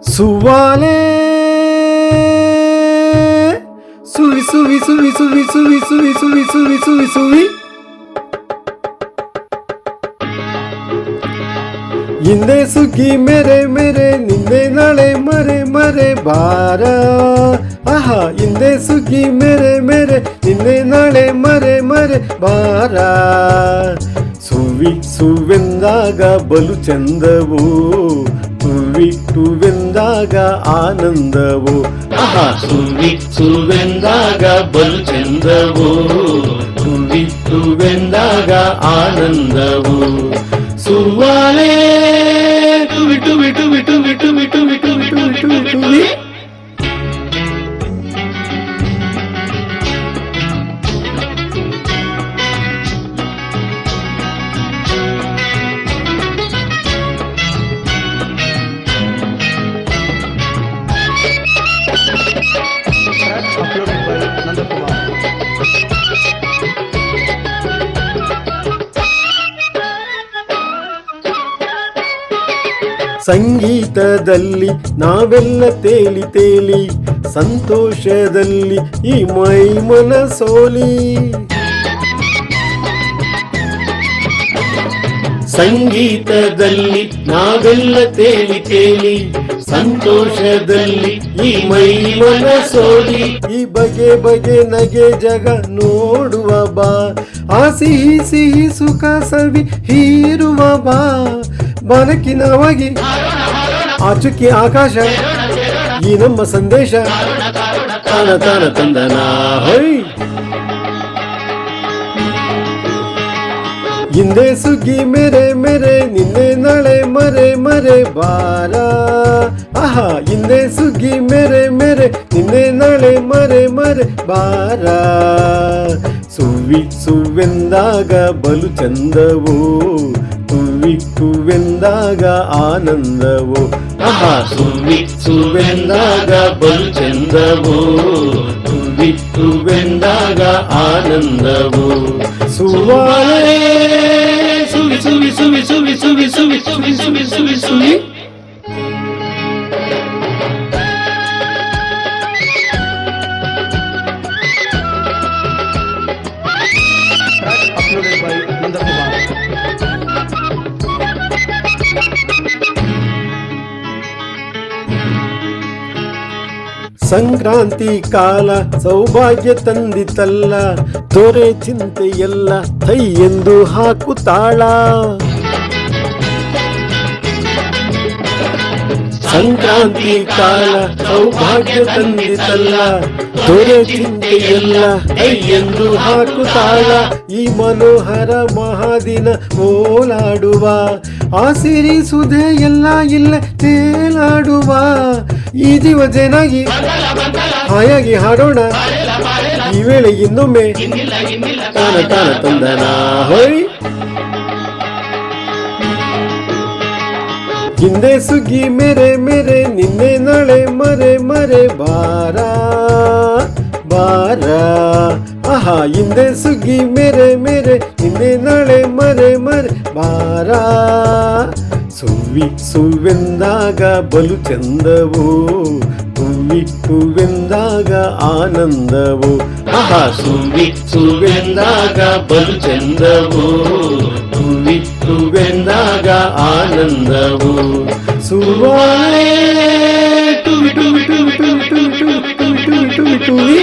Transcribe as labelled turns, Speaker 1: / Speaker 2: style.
Speaker 1: ಸುವಾಲೆ ಸುವಿ ಸುವಿ ಸುವಿ ಸುವಿ ಸುವಿ ಸುವಿ ಸುವಿ ಸುವಿ ಸುವಿ ಸುವಿ ಹಿಂದೆ ಸುಗ್ಗಿ ಮೇರೆ ಮೇರೆ ನಿನ್ನೆ ನಾಳೆ ಮರೆ ಮರೆ ಬಾರ ಆಹಾ ಹಿಂದೆ ಸುಗ್ಗಿ ಮೇರೆ ಮೇರೆ ನಿನ್ನೆ ನಾಳೆ ಮರೆ ಮರೆ ಬಾರ ಸುವಿ ಸುವೆಂದಾಗ ಬಲು ಚಂದವು ಸುವಿ ಸುವೆಂದಾಗ ಆನಂದವು ಆಹಾ ಸುವಿ ಸುವೆಂದಾಗ ಬಲು ಚಂದವು ಸುವಿ ಸುವೆಂದಾಗ ಆನಂದವು ಸುವಾಲೆ ಟುವಿ ಟುವಿ ಟುವಿ ಟುವಿ ಟುವಿ ಟುವಿ ಟುವಿ ಟುವಿ ಟುವಿ ಟುವಿ ಸಂಗೀತದಲ್ಲಿ ನಾವೆಲ್ಲ ತೇಲಿ ತೇಲಿ ಸಂತೋಷದಲ್ಲಿ ಈ ಮೈ ಮನ ಸೋಲಿ ಸಂಗೀತದಲ್ಲಿ ನಾವೆಲ್ಲ ತೇಲಿ ತೇಲಿ ಸಂತೋಷದಲ್ಲಿ ಈ ಮೈ ಮನ ಸೋಲಿ ಈ ಬಗೆ ಬಗೆ ನಗೆ ಜಗ ನೋಡುವ ಬಾ ಆ ಸಿಹಿ ಸಿಹಿ ಸುಖ ಸವಿ ಹೀರುವ ಬಾ ಬಾನಕ್ಕಿನವಾಗಿ ಆಚುಕ್ಕಿ ಆಕಾಶ ಈ ನಮ್ಮ ಸಂದೇಶ ತಾನ ತಾನ ತಂದನ ಹೊಯ್ ಹಿಂದೆ ಸುಗ್ಗಿ ಮೇರೆ ಮೇರೆ ನಿನ್ನೆ ನಾಳೆ ಮರೆ ಮರೆ ಬಾರ ಆಹಾ ಹಿಂದೆ ಸುಗ್ಗಿ ಮೇರೆ ಮೇರೆ ನಿನ್ನೆ ನಾಳೆ ಮರೆ ಮರೆ ಬಾರ ಸುವಿ ಸುವೆಂದಾಗ ಬಲು ಚಂದವು ಸುವಿ ಸುವೆಂದಾಗ ಆನಂದವು ಆಹಾ ಸುವಿ ಸುವೆಂದಾಗ ಬಲು ಚಂದವು ಸುವಿ ಸುವೆಂದಾಗ ಆನಂದವು ಸುವಾಲೆ ಸುವಿ ಸುವಿ ಸುವಿ ಸುವಿ ಸುವಿ ಸುವಿ ಸುವಿ ಸುವಿ ಸುವಿ ಸುವಿ ಸಂಕ್ರಾಂತಿ ಕಾಲ ಸೌಭಾಗ್ಯ ತಂದಿತಲ್ಲ ದೊರೆ ಚಿಂತೆಯೆಲ್ಲ ಥೈ ಎಂದು ಹಾಕುತ್ತಾಳ ಸಂಕ್ರಾಂತಿ ಕಾಲ ಸೌಭಾಗ್ಯ ತಂದಿತಲ್ಲ ದೊರೆ ಚಿಂತೆಯೆಲ್ಲ ಥೈ ಎಂದು ಹಾಕುತ್ತಾಳ ಈ ಮನೋಹರ ಮಹಾದಿನ ಓಲಾಡುವ ಆ ಸಿರಿ ಸುಧೆ ಎಲ್ಲ ಇಲ್ಲ ತೇಲಾಡುವ ಈ ಜೀವ ಜನಾಗಿ ಹಾಯಾಗಿ ಹಾಡೋಣ ಈ ವೇಳೆ ಇನ್ನೊಮ್ಮೆ ತಾನ ತಾನ ತಂದನ ಹೊಯ್ ಹಿಂದೆ ಸುಗ್ಗಿ ಮೇರೆ ಮೇರೆ ನಿನ್ನೆ ನಾಳೆ ಮರೆ ಮರೆ ಬಾರ ಬಾರ ಆಹಾ ಹಿಂದೆ ಸುಗ್ಗಿ ಮೇರೆ ಮೇರೆ ನಿನ್ನೆ ನಾಳೆ ಮರೆ ಮರೆ ಬಾರ ಸುವಿ ಸುವೆಂದಾಗ ಬಲು ಚಂದವು ಸುವಿ ಸುವೆಂದಾಗ ಆನಂದವು ಆಹಾ ಸುವಿ ಸುವೆಂದಾಗ ಬಲು ಚಂದವು ಸುವಿ ಸುವೆಂದಾಗ ಆನಂದವು ಸುವಾಲೆ ಟುವಿ ಟುವಿ ಟುವಿ ಟುವಿ ಟುವಿ ಟುವಿ ಟುವಿ ಟುವಿ ಟುವಿ